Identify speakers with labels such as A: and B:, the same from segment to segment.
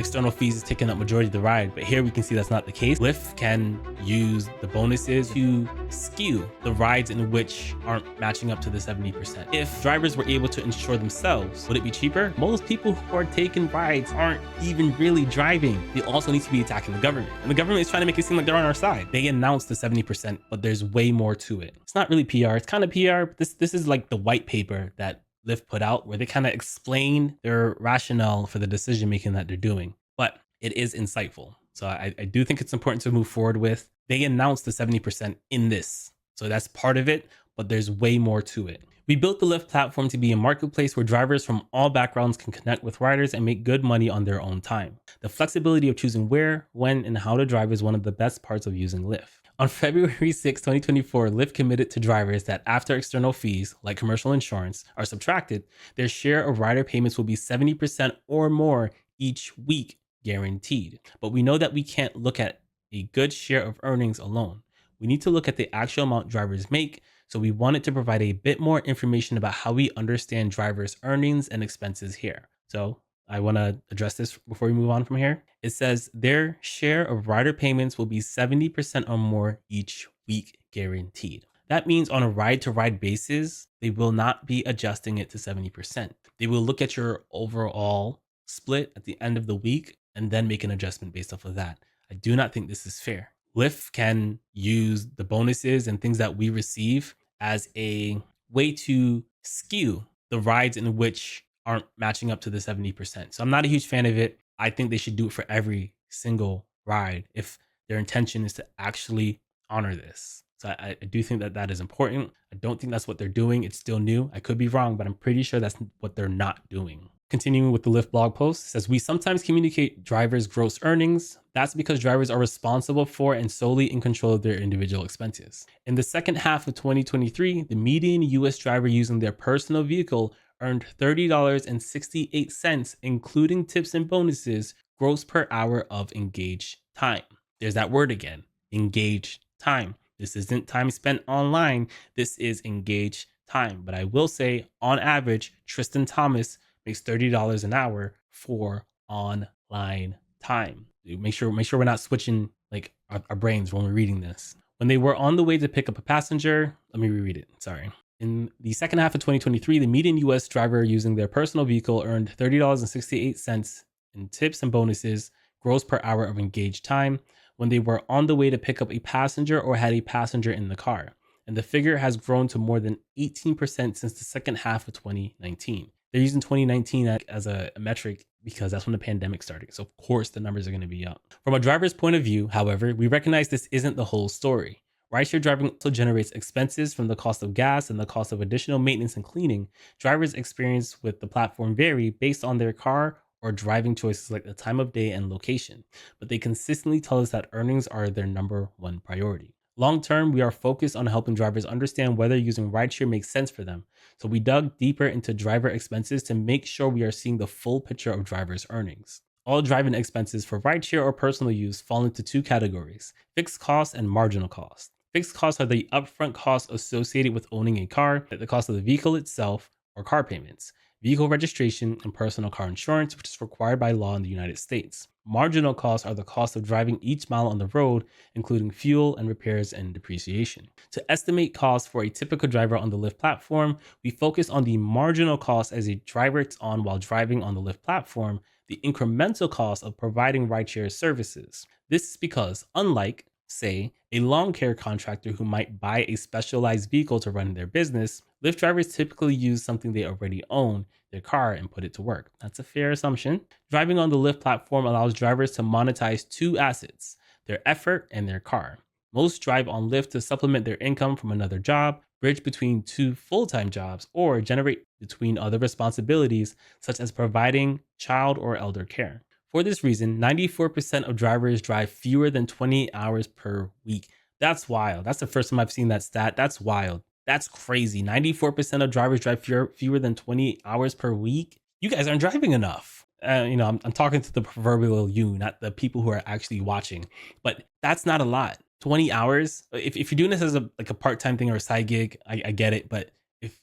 A: external fees is taking up majority of the ride, but here we can see that's not the case. Lyft can use the bonuses to skew the rides in which aren't matching up to the 70%. If drivers were able to insure themselves, would it be cheaper? Most people who are taking rides aren't even really driving. They also need to be attacking the government, and the government is trying to make it seem like they're on our side. They announced the 70%, but there's way more to it. It's not really PR. It's kind of PR, but this is like the white paper that Lyft put out, where they kind of explain their rationale for the decision making that they're doing. But it is insightful. So I do think it's important to move forward with. They announced the 70% in this. So that's part of it, but there's way more to it. We built the Lyft platform to be a marketplace where drivers from all backgrounds can connect with riders and make good money on their own time. The flexibility of choosing where, when, and how to drive is one of the best parts of using Lyft. On February 6, 2024, Lyft committed to drivers that after external fees, like commercial insurance, are subtracted, their share of rider payments will be 70% or more each week, guaranteed. But we know that we can't look at a good share of earnings alone. We need to look at the actual amount drivers make, so we wanted to provide a bit more information about how we understand drivers' earnings and expenses here. So I want to address this before we move on from here. It says their share of rider payments will be 70% or more each week, guaranteed. That means on a ride-to-ride basis, they will not be adjusting it to 70%. They will look at your overall split at the end of the week and then make an adjustment based off of that. I do not think this is fair. Lyft can use the bonuses and things that we receive as a way to skew the rides in which aren't matching up to the 70%. So I'm not a huge fan of it. I think they should do it for every single ride if their intention is to actually honor this. So I do think that that is important. I don't think that's what they're doing. It's still new. I could be wrong, but I'm pretty sure that's what they're not doing. Continuing with the Lyft blog post, it says, we sometimes communicate drivers' gross earnings. That's because drivers are responsible for and solely in control of their individual expenses. In the second half of 2023, the median US driver using their personal vehicle earned $30.68, including tips and bonuses, gross per hour of engaged time. There's that word again, engaged time. This isn't time spent online. This is engaged time. But I will say, on average, Tristan Thomas makes $30 an hour for online time. Make sure we're not switching like our brains when we're reading this. When they were on the way to pick up a passenger, let me reread it. Sorry. In the second half of 2023, the median US driver using their personal vehicle earned $30.68 in tips and bonuses, gross per hour of engaged time, when they were on the way to pick up a passenger or had a passenger in the car. And the figure has grown to more than 18% since the second half of 2019. They're using 2019 as a metric because that's when the pandemic started. So of course the numbers are going to be up. From a driver's point of view, however, we recognize this isn't the whole story. Rideshare driving also generates expenses from the cost of gas and the cost of additional maintenance and cleaning. Drivers' experience with the platform vary based on their car or driving choices like the time of day and location, but they consistently tell us that earnings are their number one priority. Long term, we are focused on helping drivers understand whether using rideshare makes sense for them. So we dug deeper into driver expenses to make sure we are seeing the full picture of drivers' earnings. All driving expenses for rideshare or personal use fall into two categories: fixed costs and marginal costs. Fixed costs are the upfront costs associated with owning a car, the cost of the vehicle itself or car payments, vehicle registration, and personal car insurance, which is required by law in the United States. Marginal costs are the cost of driving each mile on the road, including fuel and repairs and depreciation. To estimate costs for a typical driver on the Lyft platform, we focus on the marginal cost as a driver is on while driving on the Lyft platform, the incremental cost of providing rideshare services. This is because, unlike, say, a lawn care contractor who might buy a specialized vehicle to run their business, Lyft drivers typically use something they already own, their car, and put it to work. That's a fair assumption. Driving on the Lyft platform allows drivers to monetize two assets: their effort and their car. Most drive on Lyft to supplement their income from another job, bridge between two full-time jobs, or generate between other responsibilities, such as providing child or elder care. For this reason, 94% of drivers drive fewer than 20 hours per week. That's wild. That's the first time I've seen that stat. That's wild. That's crazy. 94% of drivers drive fewer than 20 hours per week. You guys aren't driving enough. I'm talking to the proverbial you, not the people who are actually watching. But that's not a lot. 20 hours. If you're doing this as a part-time thing or a side gig, I get it. But if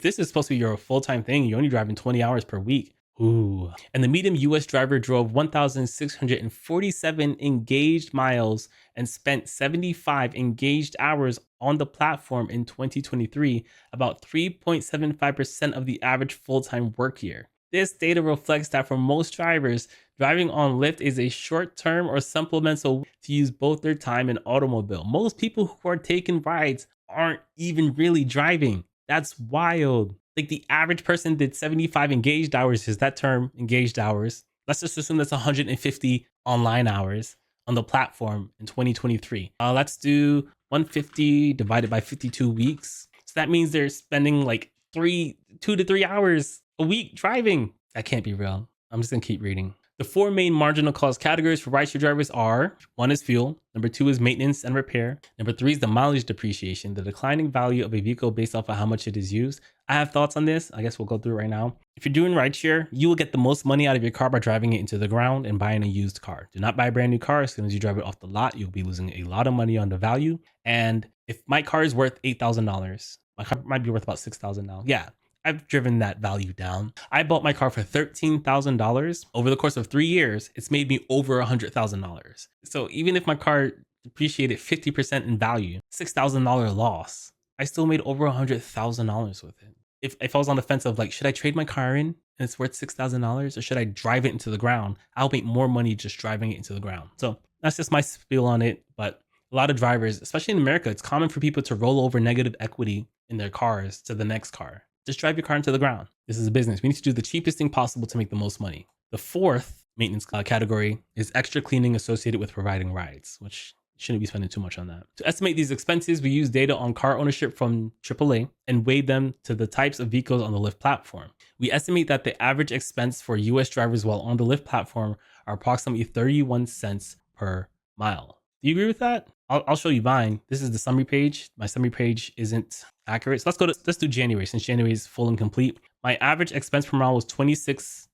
A: this is supposed to be your full-time thing, you're only driving 20 hours per week. Ooh. And the median US driver drove 1,647 engaged miles and spent 75 engaged hours on the platform in 2023, about 3.75% of the average full-time work year. This data reflects that for most drivers, driving on Lyft is a short-term or supplemental to use both their time and automobile. Most people who are taking rides aren't even really driving. That's wild. Like the average person did 75 engaged hours, is that term engaged hours. Let's just assume that's 150 online hours on the platform in 2023. Let's do 150 divided by 52 weeks. So that means they're spending like 2 to 3 hours a week driving. That can't be real. I'm just gonna keep reading. The four main marginal cost categories for rideshare drivers are: one is fuel, number two is maintenance and repair, number three is the mileage depreciation, the declining value of a vehicle based off of how much it is used. I have thoughts on this. I guess we'll go through it right now. If you're doing rideshare, you will get the most money out of your car by driving it into the ground and buying a used car. Do not buy a brand new car. As soon as you drive it off the lot, you'll be losing a lot of money on the value. And if my car is worth $8,000, my car might be worth about $6,000 now. Yeah, I've driven that value down. I bought my car for $13,000. Over the course of 3 years, it's made me over $100,000. So even if my car depreciated 50% in value, $6,000 loss, I still made over $100,000 with it. If I was on the fence of like, should I trade my car in and it's worth $6,000, or should I drive it into the ground? I'll make more money just driving it into the ground. So that's just my spiel on it. But a lot of drivers, especially in America, it's common for people to roll over negative equity in their cars to the next car. Just drive your car into the ground. This is a business. We need to do the cheapest thing possible to make the most money. The fourth maintenance category is extra cleaning associated with providing rides, which shouldn't be spending too much on that. To estimate these expenses, we use data on car ownership from AAA and weigh them to the types of vehicles on the Lyft platform. We estimate that the average expense for US drivers while on the Lyft platform are approximately 31 cents per mile. Do you agree with that? I'll show you mine. This is the summary page. My summary page isn't accurate. So let's do January, since January is full and complete. My average expense per mile was 26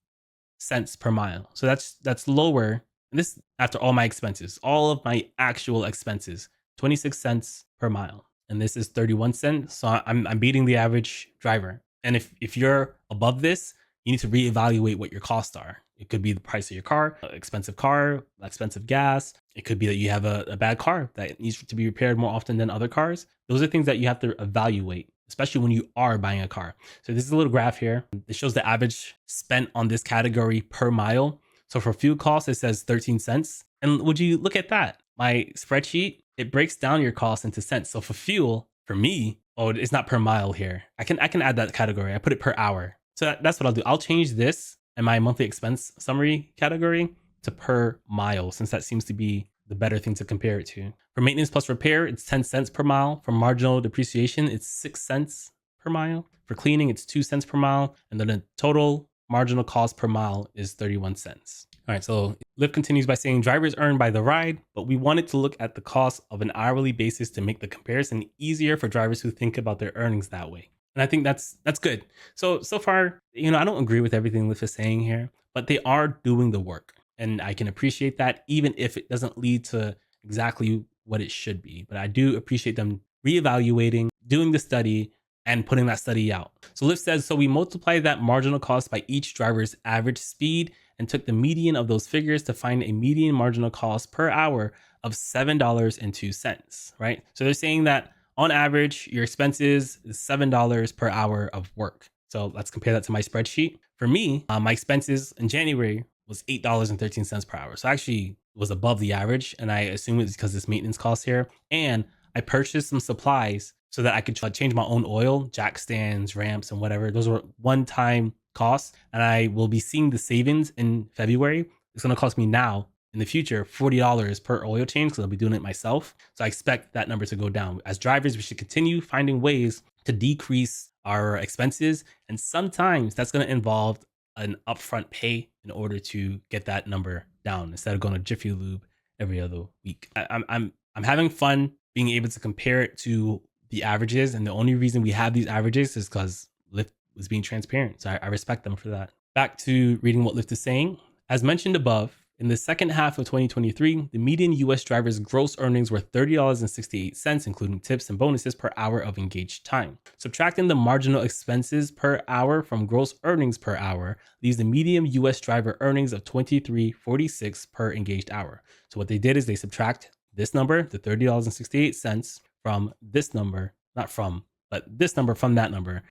A: cents per mile. So that's lower. And this after all my expenses, all of my actual expenses, 26 cents per mile. And this is 31 cents. So I'm beating the average driver. And if you're above this, you need to reevaluate what your costs are. It could be the price of your car, expensive gas. It could be that you have a bad car that needs to be repaired more often than other cars. Those are things that you have to evaluate, especially when you are buying a car. So this is a little graph here. It shows the average spent on this category per mile. So for fuel costs, it says 13 cents. And would you look at that? My spreadsheet, it breaks down your costs into cents. So for fuel, for me, it's not per mile here. I can add that category. I put it per hour. So that's what I'll do. I'll change this and my monthly expense summary category to per mile, since that seems to be the better thing to compare it to. For maintenance plus repair, it's 10 cents per mile. For marginal depreciation, it's 6 cents per mile. For cleaning, it's 2 cents per mile. And then the total marginal cost per mile is 31 cents. All right, so Lyft continues by saying drivers earn by the ride, but we wanted to look at the cost of an hourly basis to make the comparison easier for drivers who think about their earnings that way. And I think that's good. So far, I don't agree with everything Lyft is saying here, but they are doing the work. And I can appreciate that, even if it doesn't lead to exactly what it should be. But I do appreciate them reevaluating, doing the study, and putting that study out. So Lyft says, so we multiplied that marginal cost by each driver's average speed and took the median of those figures to find a median marginal cost per hour of $7.02, right? So they're saying that on average, your expenses is $7 per hour of work. So let's compare that to my spreadsheet. For me, my expenses in January was $8.13 per hour. So actually was above the average. And I assume it's because this maintenance cost here. And I purchased some supplies so that I could change my own oil, jack stands, ramps, and whatever. Those were one-time costs. And I will be seeing the savings in February. It's going to cost me now, in the future, $40 per oil change, because I'll be doing it myself. So I expect that number to go down. As drivers, we should continue finding ways to decrease our expenses. And sometimes that's going to involve an upfront pay in order to get that number down, instead of going to Jiffy Lube every other week. I'm having fun being able to compare it to the averages. And the only reason we have these averages is because Lyft was being transparent. So I respect them for that. Back to reading what Lyft is saying. As mentioned above, In the second half of 2023, the median US driver's gross earnings were $30.68, including tips and bonuses per hour of engaged time. Subtracting the marginal expenses per hour from gross earnings per hour leaves the median US driver earnings of $23.46 per engaged hour. So what they did is they subtract this number, the $30.68, from this number, not from, but this number from that number,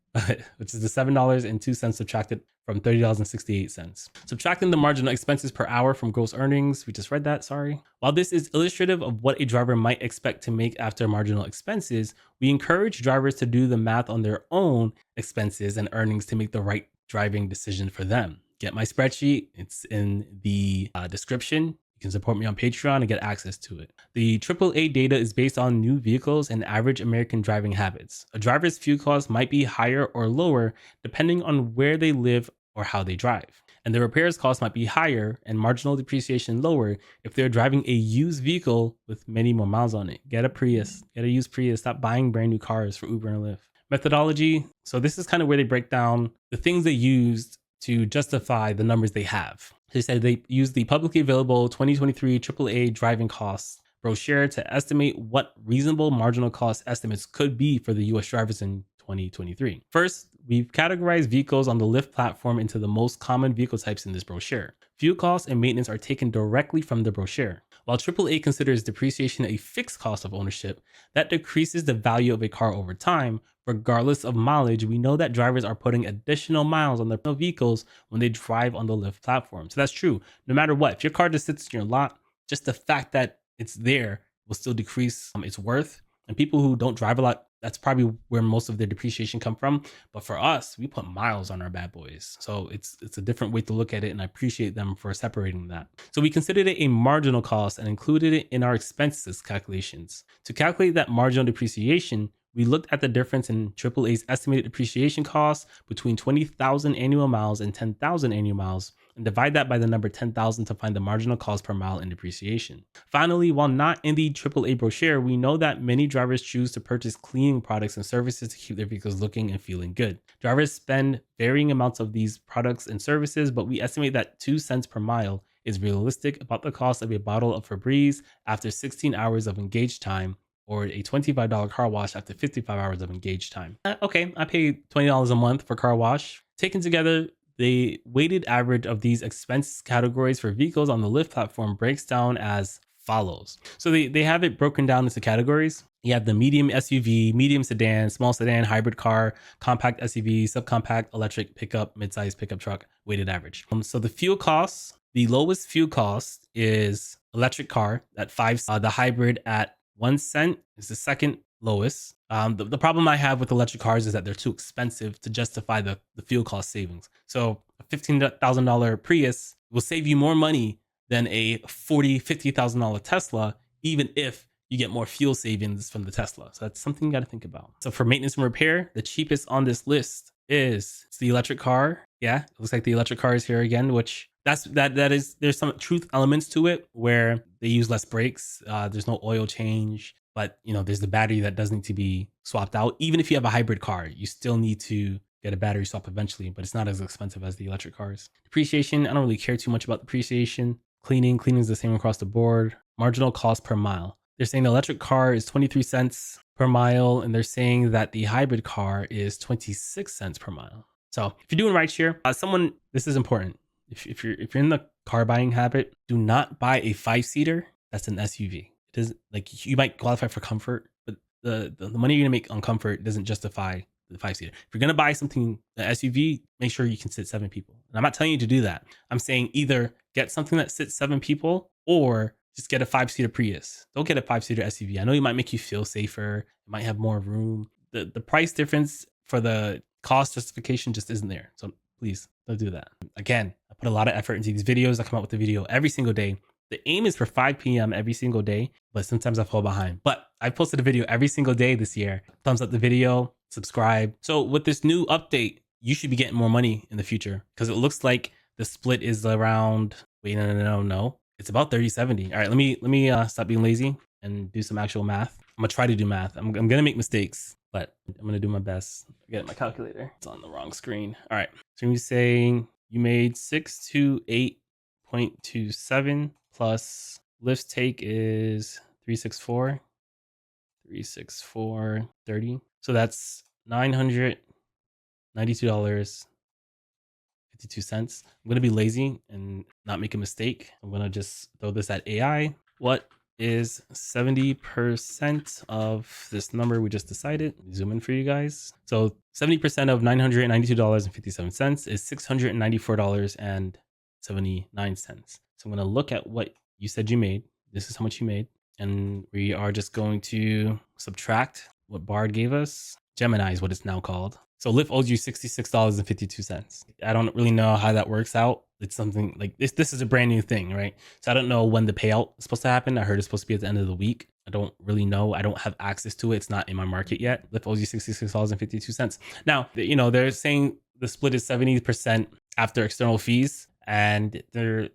A: which is the $7.02 subtracted from $30.68. Subtracting the marginal expenses per hour from gross earnings, we just read that, sorry. While this is illustrative of what a driver might expect to make after marginal expenses, we encourage drivers to do the math on their own expenses and earnings to make the right driving decision for them. Get my spreadsheet, it's in the description. You can support me on Patreon and get access to it. The AAA data is based on new vehicles and average American driving habits. A driver's fuel costs might be higher or lower depending on where they live or how they drive. And the repairs cost might be higher and marginal depreciation lower if they're driving a used vehicle with many more miles on it. Get a Prius, get a used Prius, stop buying brand new cars for Uber and Lyft. Methodology. So this is kind of where they break down the things they used to justify the numbers they have. They said they used the publicly available 2023 AAA driving costs brochure to estimate what reasonable marginal cost estimates could be for the US drivers in 2023. First, we've categorized vehicles on the Lyft platform into the most common vehicle types in this brochure. Fuel costs and maintenance are taken directly from the brochure. While AAA considers depreciation a fixed cost of ownership, that decreases the value of a car over time. Regardless of mileage, we know that drivers are putting additional miles on their vehicles when they drive on the Lyft platform. So that's true. No matter what, if your car just sits in your lot, just the fact that it's there will still decrease its worth. And people who don't drive a lot, that's probably where most of their depreciation come from. But for us, we put miles on our bad boys. So it's a different way to look at it. And I appreciate them for separating that. So we considered it a marginal cost and included it in our expenses calculations. To calculate that marginal depreciation, we looked at the difference in AAA's estimated depreciation costs between 20,000 annual miles and 10,000 annual miles and divide that by the number 10,000 to find the marginal cost per mile in depreciation. Finally, while not in the AAA brochure, we know that many drivers choose to purchase cleaning products and services to keep their vehicles looking and feeling good. Drivers spend varying amounts of these products and services, but we estimate that 2 cents per mile is realistic about the cost of a bottle of Febreze after 16 hours of engaged time, or a $25 car wash after 55 hours of engaged time. Okay, I pay $20 a month for car wash. Taken together, the weighted average of these expense categories for vehicles on the Lyft platform breaks down as follows. So they have it broken down into categories. You have the medium SUV, medium sedan, small sedan, hybrid car, compact SUV, subcompact, electric pickup, midsize pickup truck, weighted average. So the fuel costs, the lowest fuel cost is electric car at 5, the hybrid at 1 cent is the second lowest. The problem I have with electric cars is that they're too expensive to justify the fuel cost savings. So a $15,000 Prius will save you more money than a $40,000, $50,000 Tesla, even if you get more fuel savings from the Tesla. So that's something you got to think about. So for maintenance and repair, the cheapest on this list is the electric car. Yeah, it looks like the electric car is here again, which there's some truth elements to it where they use less brakes. There's no oil change, but there's the battery that does need to be swapped out. Even if you have a hybrid car, you still need to get a battery swap eventually, but it's not as expensive as the electric cars. Depreciation, I don't really care too much about depreciation. Cleaning is the same across the board. Marginal cost per mile. They're saying the electric car is 23 cents per mile, and they're saying that the hybrid car is 26 cents per mile. So if you're doing rideshare, this is important. If you're in the car buying habit, do not buy a 5-seater that's an SUV. It doesn't, like, you might qualify for comfort, but the money you're gonna make on comfort doesn't justify the 5-seater. If you're gonna buy something, an SUV, make sure you can sit 7 people. And I'm not telling you to do that. I'm saying either get something that sits 7 people or just get a 5-seater Prius. Don't get a 5-seater SUV. I know it might make you feel safer. It might have more room. The price difference for the cost justification just isn't there. So please don't do that. Again, I put a lot of effort into these videos. I come out with a video every single day. The aim is for 5 p.m. every single day, but sometimes I fall behind. But I posted a video every single day this year. Thumbs up the video, subscribe. So with this new update, you should be getting more money in the future because it looks like the split is around, wait, no. It's about 30-70. All right, let me stop being lazy and do some actual math. I'm gonna try to do math. I'm gonna make mistakes, but I'm gonna do my best. Get my calculator. It's on the wrong screen. All right. So you're saying you made 6 to 8 0.27 plus Lyft's take is 364.30. So that's $992.52. I'm going to be lazy and not make a mistake. I'm going to just throw this at AI. What is 70% of this number we just decided? Zoom in for you guys. So 70% of $992.57 is $694.79. So I'm going to look at what you said you made. This is how much you made. And we are just going to subtract what Bard gave us. Gemini is what it's now called. So Lyft owes you $66.52. I don't really know how that works out. It's something like this. This is a brand new thing, right? So I don't know when the payout is supposed to happen. I heard it's supposed to be at the end of the week. I don't really know. I don't have access to it. It's not in my market yet. Lyft owes you $66.52. Now, they're saying the split is 70% after external fees, and they're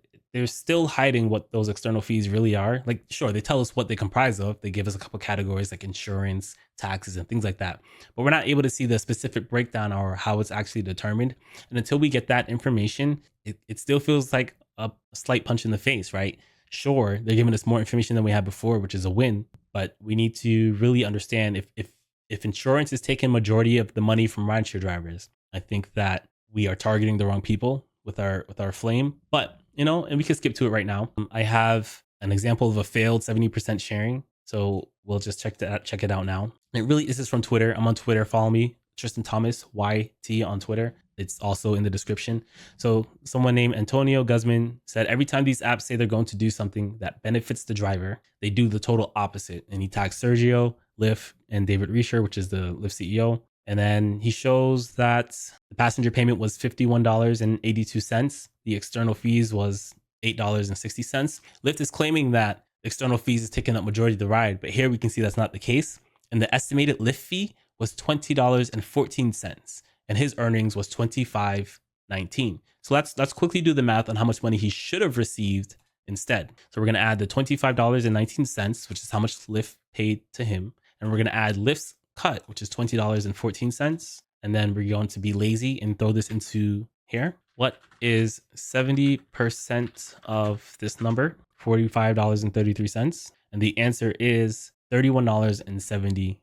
A: still hiding what those external fees really are. Like, sure, they tell us what they comprise of. They give us a couple categories like insurance, taxes, and things like that. But we're not able to see the specific breakdown or how it's actually determined. And until we get that information, it still feels like a slight punch in the face, right? Sure, they're giving us more information than we had before, which is a win. But we need to really understand if insurance is taking majority of the money from rideshare drivers, I think that we are targeting the wrong people with our flame. But and we can skip to it right now. I have an example of a failed 70% sharing. So we'll just check it out now. This is from Twitter. I'm on Twitter. Follow me, Tristan Thomas, YT on Twitter. It's also in the description. So someone named Antonio Guzman said, every time these apps say they're going to do something that benefits the driver, they do the total opposite. And he tags Sergio, Lyft, and David Risher, which is the Lyft CEO. And then he shows that the passenger payment was $51.82. The external fees was $8.60. Lyft is claiming that external fees is taking up majority of the ride, but here we can see that's not the case. And the estimated Lyft fee was $20.14, and his earnings was $25.19. So let's quickly do the math on how much money he should have received instead. So we're going to add the $25.19, which is how much Lyft paid to him, and we're going to add Lyft's cut, which is $20.14. And then we're going to be lazy and throw this into here. What is 70% of this number? $45.33. And the answer is $31.73.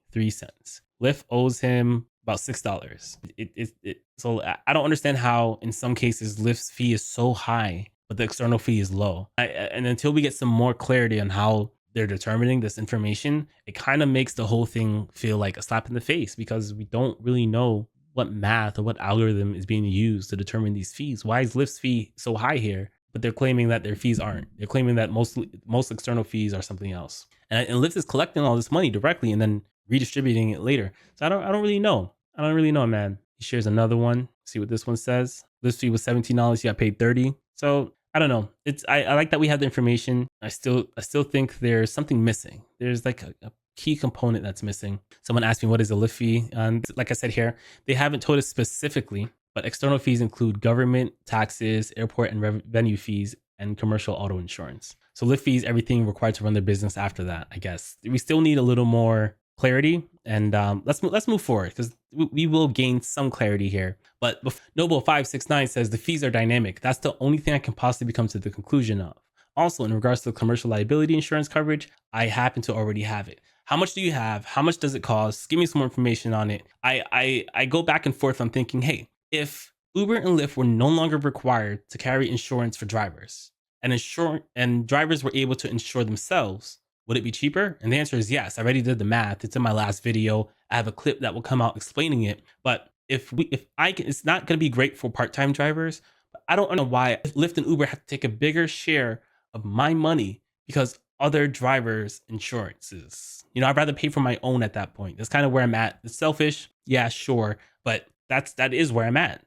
A: Lyft owes him about $6. So I don't understand how in some cases Lyft's fee is so high, but the external fee is low. And until we get some more clarity on how they're determining this information, it kind of makes the whole thing feel like a slap in the face, because we don't really know what math or what algorithm is being used to determine these fees. Why is Lyft's fee so high here? But they're claiming that their fees aren't. They're claiming that most external fees are something else. And Lyft is collecting all this money directly and then redistributing it later. So I don't really know. I don't really know, man. He shares another one. See what this one says. Lyft's fee was $17. He got paid $30. So I don't know. I like that we have the information. I still think there's something missing. There's like a key component that's missing. Someone asked me what is a Lyft fee, and like I said here, they haven't told us specifically, but external fees include government, taxes, airport and venue fees, and commercial auto insurance. So Lyft fees, everything required to run their business after that. I guess we still need a little more clarity, and let's move forward, because we will gain some clarity here. But Noble569 says the fees are dynamic. That's the only thing I can possibly come to the conclusion of. Also, in regards to commercial liability insurance coverage, I happen to already have it. How much do you have? How much does it cost? Give me some more information on it. I go back and forth on thinking, hey, if Uber and Lyft were no longer required to carry insurance for drivers, and drivers were able to insure themselves, would it be cheaper? And the answer is yes. I already did the math. It's in my last video. I have a clip that will come out explaining it. But it's not going to be great for part-time drivers. But I don't know why Lyft and Uber have to take a bigger share of my money because other drivers' insurances. I'd rather pay for my own at that point. That's kind of where I'm at. It's selfish, yeah, sure, but that is where I'm at.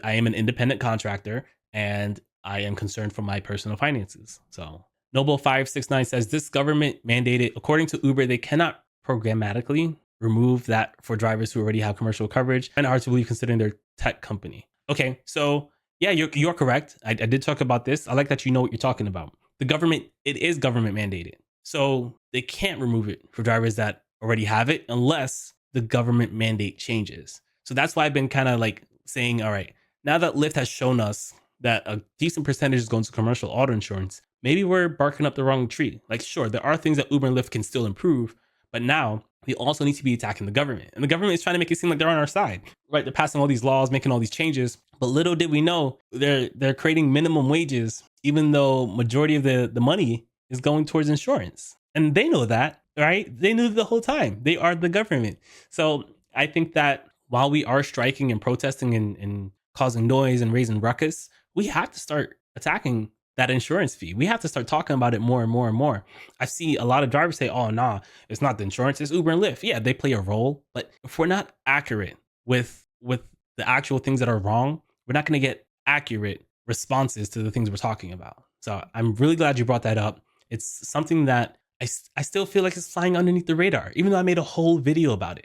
A: I am an independent contractor, and I am concerned for my personal finances. So Noble569 says this government mandated, according to Uber, they cannot programmatically remove that for drivers who already have commercial coverage, and hard to believe considering their tech company. Okay, so yeah, you're correct. I did talk about this. I like that you know what you're talking about. It is government mandated. So they can't remove it for drivers that already have it unless the government mandate changes. So that's why I've been kind of like saying, all right, now that Lyft has shown us that a decent percentage is going to commercial auto insurance, maybe we're barking up the wrong tree. Like, sure, there are things that Uber and Lyft can still improve, but now we also need to be attacking the government. And the government is trying to make it seem like they're on our side, right? They're passing all these laws, making all these changes. But little did we know, they're creating minimum wages, even though majority of the money is going towards insurance. And they know that, right? They knew the whole time. They are the government. So I think that while we are striking and protesting and causing noise and raising ruckus, we have to start attacking that insurance fee. We have to start talking about it more and more and more. I see a lot of drivers say, oh, nah, it's not the insurance, it's Uber and Lyft. Yeah, they play a role. But if we're not accurate with the actual things that are wrong, we're not going to get accurate responses to the things we're talking about. So I'm really glad you brought that up. It's something that I still feel like it's flying underneath the radar, even though I made a whole video about it.